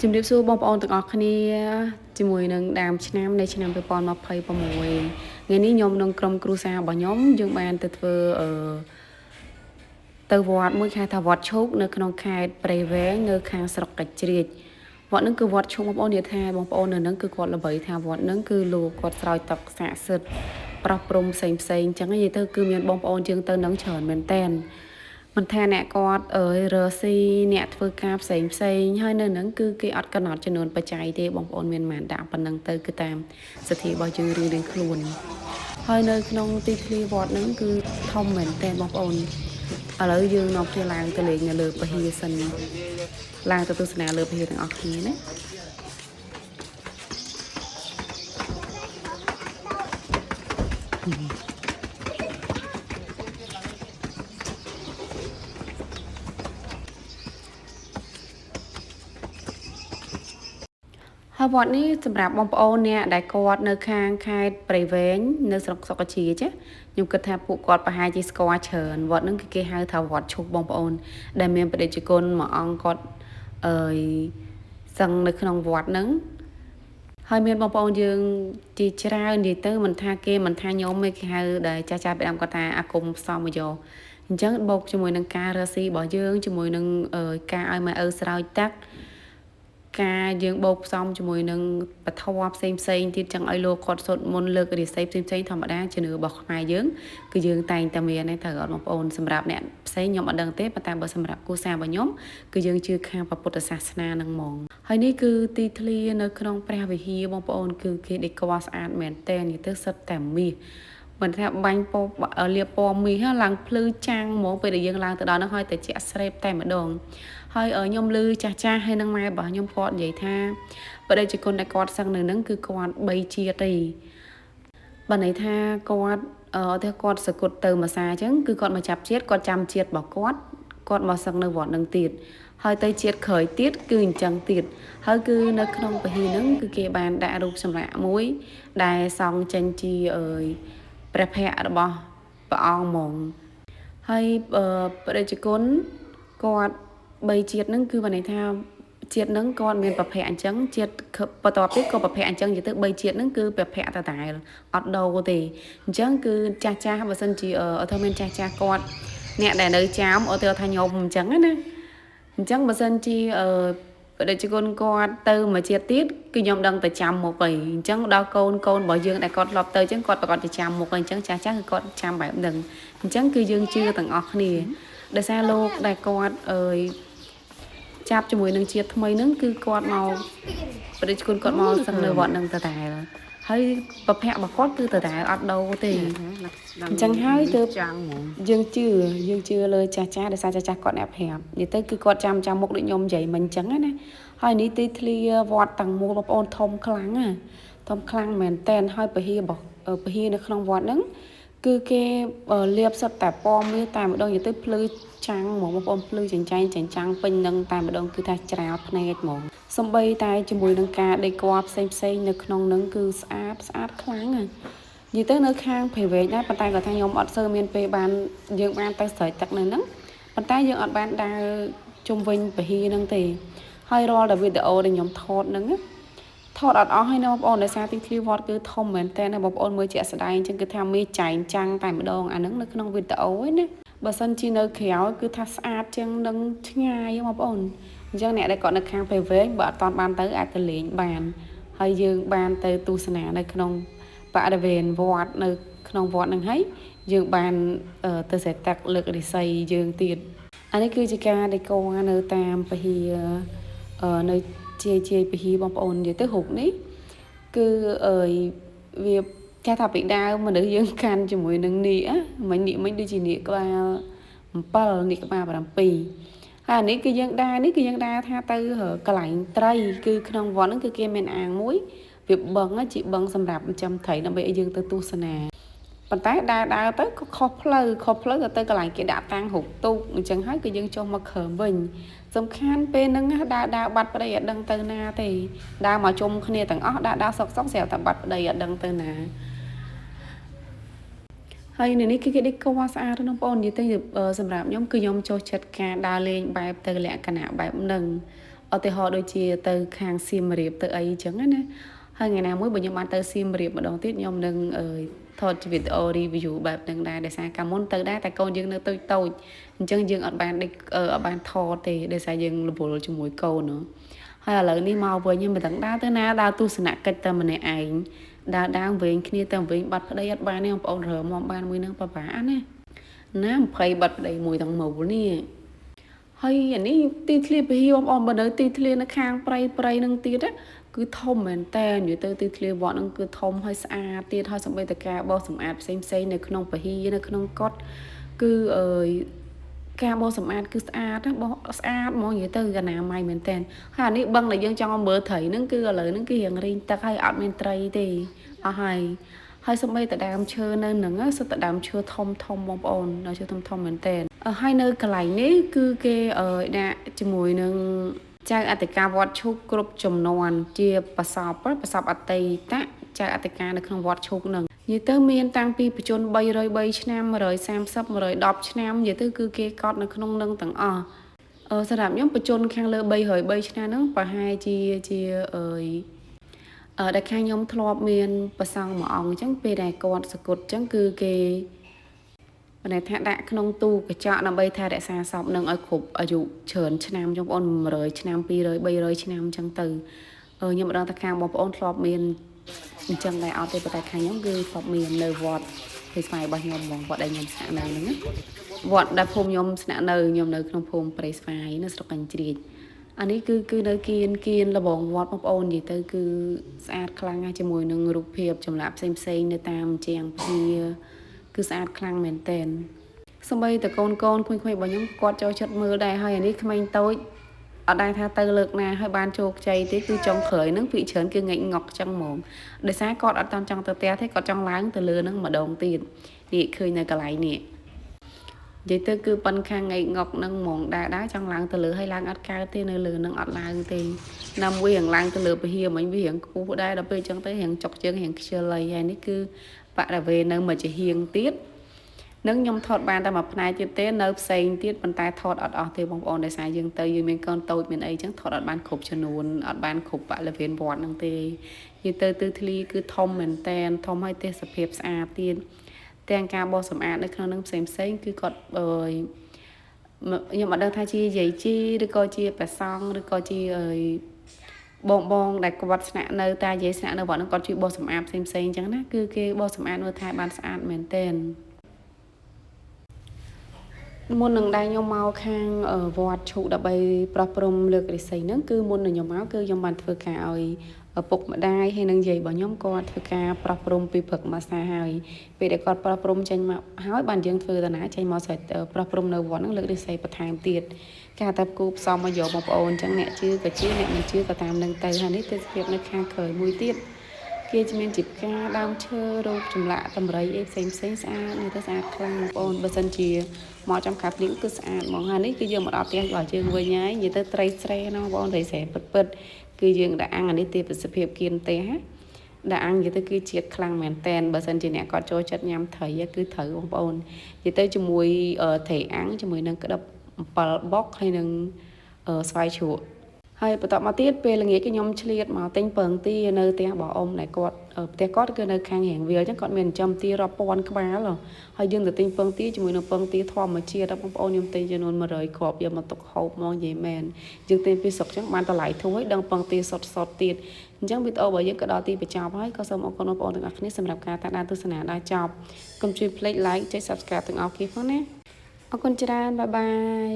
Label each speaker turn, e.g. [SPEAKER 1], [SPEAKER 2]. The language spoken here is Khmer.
[SPEAKER 1] ជំរាបសួរបងប្អូនទាំងអស់គ្នាជាមួយនឹងដើមឆ្នាំនៃឆ្នាំ2026ថ្ងៃនេះខ្ញុំនឹងក្រុមគ្រួសាររបស់ខ្ញុំយើងបានទៅធ្វើទៅវត្តមួយខេត្តថាវត្តឈូកនៅក្នុងខេត្តព្រៃវែងនៅខាងស្រុកកាច់ជ្រៀចវត្តនឹងគឺវត្តឈូកបងប្អូននិយាយថាបងប្អូននៅនឹងគឺគាត់ល្បីថាវត្តនឹងគឺលោកគាត់ស្រោចទឹកស័ក្តិសិទ្ធិប្រោះព្រំផ្សេងអញ្ចឹងនិយាយទៅគឺមានបងប្អូនយើងទៅនឹងច្រើនមែនតែនមិនថាអ្នកគាត់រឺស៊ីអ្នកធ្វើការផ្សេងហើយនៅហ្នឹងគឺគេអត់កំណត់ចំនួនបច្ច័យទេបងប្អូនមានប៉ុន្មានដាក់ប៉ុណ្ណឹងទៅគឺតាមសទ្ធារបស់យើងរៀងខ្លួនហើយនៅក្នុងទីធ្លាវត្តហ្នឹងគឺធំមែនតែបងប្អូនឥឡូវយើងនាំគ្នាឡើងទៅលេងនៅលើពហិយសិនឡើងទៅទស្សនាលើពហិយទាំងអស់គ្នាណាហើយវត្តនេះសម្រាប់បងប្អូនអ្នកដែលគាត់នៅខាងខេត្តព្រៃវែងនៅស្រុកសុកជាចាខ្ញុំគិតថាពួកគាត់ប្រហែលជាស្គាល់ច្រើនវត្តហ្នឹងគឺគេហៅថាវត្តឈូកបងប្អូនដែលមានបដិជគុណមួយអង្គគាត់សឹងនៅក្នុងវត្តហ្នឹងហើយមានបងប្អូនយើងជាច្រើននិយាយទៅមិនថាគេមិនថាខ្ញុំទេគេហៅដែលចាស់ពីដើមគាត់ថាអាគមផ្សំមកយកអញ្ចឹងបូកជាមួយនឹងការរស់ស៊ីរបស់យើងជាមួយនឹងការឲ្យម៉ែឪស្រោចទឹកការយើងបូកផ្សំជាមួយនឹងពធផ្សេងទៀតចឹងឲ្យលោកគាត់សូត្រមន្តលើករាសីផ្សេងធម្មតាជំនឿរបស់ខ្មែរយើងគឺយើងតែងតែមានទេត្រូវអត់បងប្អូនសម្រាប់អ្នកផ្សេងខ្ញុំអត់ដឹងទេប៉ុន្តែបើសម្រាប់គូសាររបស់ខ្ញុំគឺយើងជឿខាងពុទ្ធសាសនានឹងហ្មងហើយនេះគឺទីធ្លានៅក្នុងព្រះវិហារបងប្អូនគឺគេដេកស្អាតមែនតែននិយាយទៅសិតតែមាសមិនថាបាញ់ពណ៌លាបពណ៌មាសឡើងភ្លឺចាំងហ្មងពេលដែលយើងឡើងទៅដល់នោះហើយតែជាស្រេបតែម្ដងហើយខ្ញុំឮចាស់ហើយនឹងម៉ែរបស់ខ្ញុំគាត់និយាយថាបដិជគុណដែលគាត់សឹងនៅនឹងគឺគាត់3ជាតិទេបើន័យថាគាត់តែគាត់សគុតទៅមួយសាអញ្ចឹងគឺគាត់មកចាប់ជាតិគាត់ចាំជាតិរបស់គាត់មកសឹងនៅវត្តនឹងទៀតហើយទៅជាតិក្រោយទៀតគឺអញ្ចឹងទៀតហើយគឺនៅក្នុងពហិហ្នឹងគឺគេបានដាក់រូបសម្រាប់មួយដែលសង់ចេញជាព្រះភ័ក្ត្ររបស់ព្រះអង្គហ្មងហើយបដិជគុណគាត់3ជាតិហ្នឹងគឺបានន័យថាជាតិហ្នឹងគាត់មានប្រភៈអញ្ចឹងជាតិបន្ទាប់ទៀតក៏ប្រភៈអញ្ចឹងនិយាយទៅ3ជាតិហ្នឹងគឺប្រភៈតតែអត់ដូរទេអញ្ចឹងគឺចាស់បើសិនជាអត់ថាមានចាស់គាត់អ្នកដែលនៅចាមអត់ថាខ្ញុំអញ្ចឹងណាអញ្ចឹងបើសិនជាបដិជគុណគាត់ទៅមួយជាតិទៀតគឺខ្ញុំដឹងតែចាំមុខហើយអញ្ចឹងដល់កូនរបស់យើងដែលគាត់ធ្លាប់ទៅអញ្ចឹងគាត់ប្រកាសជាចាំមុខហើយអញ្ចឹងចាស់គឺគាត់ចាំបែបហ្នឹងអញ្ចឹងគឺយើងជឿទាំងអស់គ្នាដោយសារលោកដែលគាត់ចាប់ជាមួយនឹងជាតិថ្មីហ្នឹងគឺគាត់មកបរិជ្ជគុណគាត់មកសឹងនៅវត្តហ្នឹងតតែហើយប្រភៈរបស់គាត់គឺតតែអត់ដូរទេអញ្ចឹងហើយទើបយើងជឿលើចាស់ដោយសារចាស់គាត់អ្នកប្រាប់និយាយទៅគឺគាត់ចាំមុខដូចខ្ញុំនិយាយមិញអញ្ចឹងណាហើយនេះទីធ្លាវត្តទាំងមូលបងប្អូនធំខ្លាំងមែនតែនហើយពហិនៅក្នុងវត្តហ្នឹងគឺគេលាបសុទ្ធតែពណ៌មាសតែម្ដងនិយាយទៅភ្លឺចាំងហ្មងបងប្អូនភ្លឺចាញ់ពេញនឹងតែម្ដងគឺថាច្រាលភ្នែកហ្មងសំបីតែជាមួយនឹងការដេកផ្សេងនៅក្នុងនឹងគឺស្អាតខ្លាំងនិយាយទៅនៅខាងព្រៃវែងដែរប៉ុន្តែគាត់ថាខ្ញុំអត់សូវមានពេលបានយើងបានទៅស្រោចទឹកនៅហ្នឹងប៉ុន្តែយើងអត់បានដើរជុំវិញពហិហ្នឹងទេហើយរាល់តែវីដេអូដែលខ្ញុំថតហ្នឹងថតអត់អស់ហើយណាបងប្អូនដោយសារទីធ្លាវត្តគឺធំមែនតើបងប្អូនមើលជាក់ស្ដែងអញ្ចឹងគឺថាមេចែងចាំងតែម្ដងអាហ្នឹងនៅក្នុងវីដេអូឯណាបើសិនជានៅក្រៅគឺថាស្អាតជាងនឹងឆ្ងាយបងប្អូនអញ្ចឹងអ្នកដែលគាត់នៅខាងព្រៃវែងបើអត់តាន់បានទៅអាចទៅលេងបានហើយយើងបានទៅទស្សនានៅក្នុងបរិវេណវត្តនៅក្នុងវត្តហ្នឹងហើយយើងបានទៅសេតទឹកលើករិស័យយើងទៀតអានេះគឺជាការដេកនៅតាមពហិនៅជាពហិបងប្អូននិយាយទៅរូបនេះគឺវាចាស់ថាពីដើមមនុស្សយើងកាន់ជាមួយនឹងនាគមិញដូចជានាគក្បាល7នាគក្បាល7ហើយអានេះគឺយើងដើរថាទៅកន្លែងត្រីគឺក្នុងវត្តហ្នឹងគឺគេមានអាងមួយវាបឹងជាបឹងសម្រាប់ចិញ្ចឹមត្រីដើម្បីឲ្យយើងទៅទស្សនាប៉ុន្តែដើរទៅក៏ខុសផ្លូវទៅកន្លែងគេដាក់តាំងរូបទូកអញ្ចឹងហើយគឺយើងចុះមកក្រោមវិញសំខាន់ពេលហ្នឹងដើរបាត់ប្តីអត់ដឹងទៅណាទេដើរមកជុំគ្នាទាំងអស់ដើរសុកស្រាប់តែបាត់ប្តីអត់ដឹងទៅណាហើយនេះគឺគេដេកស្អាតណាស់បងប្អូននិយាយទៅសម្រាប់ខ្ញុំគឺខ្ញុំចូលចិត្តការដើរលេងបែបទៅលក្ខណៈបែបហ្នឹង ឧទាហរណ៍ដូចជាទៅខាងសៀមរាបទៅអីចឹងណាហើយថ្ងៃណាមួយបើខ្ញុំបានទៅសៀមរាបម្ដងទៀតខ្ញុំនឹងថតវីដេអូ review បែបហ្នឹងដែរដោយសារកាលមុនទៅដែរតែកូនយើងនៅតូចអញ្ចឹងយើងអត់បានអត់បានថតទេដោយសារយើងរវល់ជាមួយកូនហើយឥឡូវនេះមកវិញខ្ញុំមិនដឹងដើរទៅណាដើរទស្សនកិច្ចតែម្នាក់ឯងដើរវិញគ្នាទៅវិញបាត់ប្តីអត់បានទេបងប្អូនរើមកបានមួយនឹងប្រហែលណា20បាត់ប្តីមួយទាំងមូលនេះហើយអានេះទីធ្លាពហិបងប្អូនបើនៅទីធ្លានៅខាងព្រៃនឹងទៀតគឺធំមែនតើនិយាយទៅទីធ្លាវត្តនឹងគឺធំហើយស្អាតទៀតហើយសម្បីតការបោសសម្អាតផ្សេងនៅក្នុងពហិនៅក្នុងកុដគឺការបោសសម្អាតគឺស្អាតណាបោសស្អាតហ្មងនិយាយទៅអនាម័យមែនតើហើយអានេះបឹងដែលយើងចង់មើលត្រីហ្នឹងគឺឥឡូវហ្នឹងគឺរៀងរីងទឹកហើយអត់មានត្រីទេអស់ហើយសម្បីតដើមឈើនៅហ្នឹងសុទ្ធតែដើមឈើធំបងប្អូនដើមឈើធំមែនតើហើយនៅកន្លែងនេះគឺគេដាក់ជាមួយនឹងចៅអធិការវត្តឈូកគ្រប់ចំនួនជាប្រសពអតីតចៅអធិការនៅក្នុងវត្តឈូកហ្នឹងនិយាយទៅមានតាំងពីបច្ចុប្បន្ន303ឆ្នាំ130 110ឆ្នាំនិយាយទៅគឺគេកត់នៅក្នុងនឹងទាំងអស់សម្រាប់ខ្ញុំបច្ចុប្បន្នខាងលើ303ឆ្នាំហ្នឹងប្រហែលជាដែលខាងខ្ញុំធ្លាប់មានប្រសង់មួយអង្គអញ្ចឹងពេលដែលគាត់សគត់អញ្ចឹងគឺគេប៉ុន្តែថាដាក់ក្នុងទូកញ្ចក់ដើម្បីថារក្សាសពនឹងឲ្យគ្រប់អាយុច្រើនឆ្នាំបងប្អូន100ឆ្នាំ200 300ឆ្នាំអញ្ចឹងទៅខ្ញុំមិនដឹងថាខាងបងប្អូនធ្លាប់មានអញ្ចឹងដែរអត់ទេប៉ុន្តែខាងខ្ញុំគឺធ្លាប់មាននៅវត្តព្រៃស្វាយរបស់ខ្ញុំហ្មងវត្តដែលខ្ញុំស្នាក់នៅហ្នឹងវត្តដែលភូមិខ្ញុំស្នាក់នៅខ្ញុំនៅក្នុងភូមិព្រៃស្វាយនៅស្រុកកញ្ជ្រៀចអានេះគឺនៅគៀនលបងវត្តបងប្អូននិយាយទៅគឺស្អាតខ្លាំងណាស់ជាមួយនឹងរូបភាពចម្លាក់ផ្សេងនៅតាមជាងភាគឺស្អាតខ្លាំងមែនតើសម្បីតកូនក្មេងៗរបស់ខ្ញុំគាត់ចូលចិត្តមើលដែរហើយអានេះក្មេងតូចអត់ដែរថាទៅលើកណាហើយបានជោគជ័យទេគឺចុងក្រោយហ្នឹងពីច្រើនគឺងាកងក់ចឹងហ្មងដោយសារគាត់អត់ចង់ទៅផ្ទះទេគាត់ចង់ឡើងទៅលើហ្នឹងម្ដងទៀតនេះឃើញនៅកន្លែងនេះនិយាយទៅគឺប៉ុនខាងងាកងក់ហ្នឹងហ្មងដែរចង់ឡើងទៅលើហើយឡើងអត់កើតទេនៅលើហ្នឹងអត់ឡើងទេណាមួយរៀងឡើងទៅលើពហិមិញវារៀងខ្ពស់ដែរដល់ពេលចឹងទៅរៀងចុកជើងរៀងខ្ជិលហើយនេះគឺបរិវេណនៅមួយជាហៀងទៀតនឹងខ្ញុំថតបានតែមួយផ្នែកទៀតទេនៅផ្សេងទៀតប៉ុន្តែថតអត់អស់ទេបងប្អូនដោយសារយើងមានកូនតូចមានអីចឹងថតអត់បានគ្រប់ចំនួនអត់បានគ្រប់បរិវេណវត្តហ្នឹងទេនិយាយទៅទិធ្លីគឺធំមែនតែនធំហើយទេសភាពស្អាតទៀតទាំងការបោសសម្អាតនៅក្នុងហ្នឹងផ្សេងគឺគាត់ខ្ញុំអត់ដឹងថាជាយាយជីឬក៏ជាព្រះសង្ឃឬក៏ជាបងដែលគាត់ស្នាក់នៅតាយាយស្នាក់នៅវត្តហ្នឹងគាត់ជួយបោសសម្អាតផ្សេងអញ្ចឹងណាគឺគេបោសសម្អាតមើលថែបានស្អាតមែនទែនមុននឹងដែរខ្ញុំមកខាងវត្តឈូកដើម្បីប្រោះព្រំលើករិស័យហ្នឹងគឺមុននឹងខ្ញុំមកគឺខ្ញុំបានធ្វើការឲ្យពុកម្ដាយហើយនឹងយាយរបស់ខ្ញុំគាត់ធ្វើការប្រោះព្រំពីព្រឹកមកសាហើយពេលដែលគាត់ប្រោះព្រំចេញមកហើយបានយើងធ្វើតាណាចេញមកស្រេចប្រោះព្រំនៅវត្តហ្នឹងលើករិស័យបន្ថែមទៀតការតែគូផ្សំមកយកបងប្អូនអញ្ចឹងអ្នកជឿក៏ជឿអ្នកមិនជឿក៏តាមនឹងទៅហើយនេះទេសភាពនៅខាងក្រោយមួយទៀតគេจะមានជីបការដើមឈើរូបចម្លាក់តម្រៃអីផ្សេងស្អាតនេះទៅស្អាតខ្លាំងបងប្អូនបើសិនជាមកចំខាភ្លៀងគឺស្អាតហ្មងហើយនេះគឺយើងមកដល់ផ្ទះរបស់យើងវិញហើយនិយាយទៅត្រីស្រែណាបងប្អូនត្រីស្រែពិតគឺយើងដាក់អាំងអានេះទេប្រសិទ្ធភាពគៀនទេដាក់អាំងនិយាយទៅគឺជាតិខ្លាំងមែនតែនបើសិនជាអ្នកគាត់ចូលចិត្តញ៉ាំត្រីគឺត្រូវបងប្អូននិយាយទៅជាមួយត្រីអាំងជាមួយនឹងក្តឹបអំពិលបុកហើយនឹងស្វាយជ្រក់ហើយបន្តមកទៀតពេលល្ងាចខ្ញុំឆ្លៀតមកទិញពងទានៅផ្ទះបងអ៊ំដែលគាត់ផ្ទះគាត់គឺនៅខាងរៀងវាលអញ្ចឹងគាត់មានចិញ្ចឹមទារាប់ពាន់ក្បាលហើយយើងទៅទិញពងទាជាមួយនឹងពងទាធម្មជាតិបងប្អូនខ្ញុំទិញចំនួន100គ្រាប់យកមកទុកហូបមកនិយាយមែនយើងទិញពីស្រុកអញ្ចឹងបានតម្លៃធូរហើយដឹងពងទាសុទ្ធទៀតអញ្ចឹងវីដេអូរបស់យើងក៏ដល់ទីបញ្ចប់ហើយក៏សូមអរគុណបងប្អូនទាំងអស់គ្នាសម្រាប់ការតាមដានទស្សនាដល់ចប់កុំភ្លេច like ចុច Subscribe ទាំងអស់គ្នាផងណាអរគុណច្រើនបាយបាយ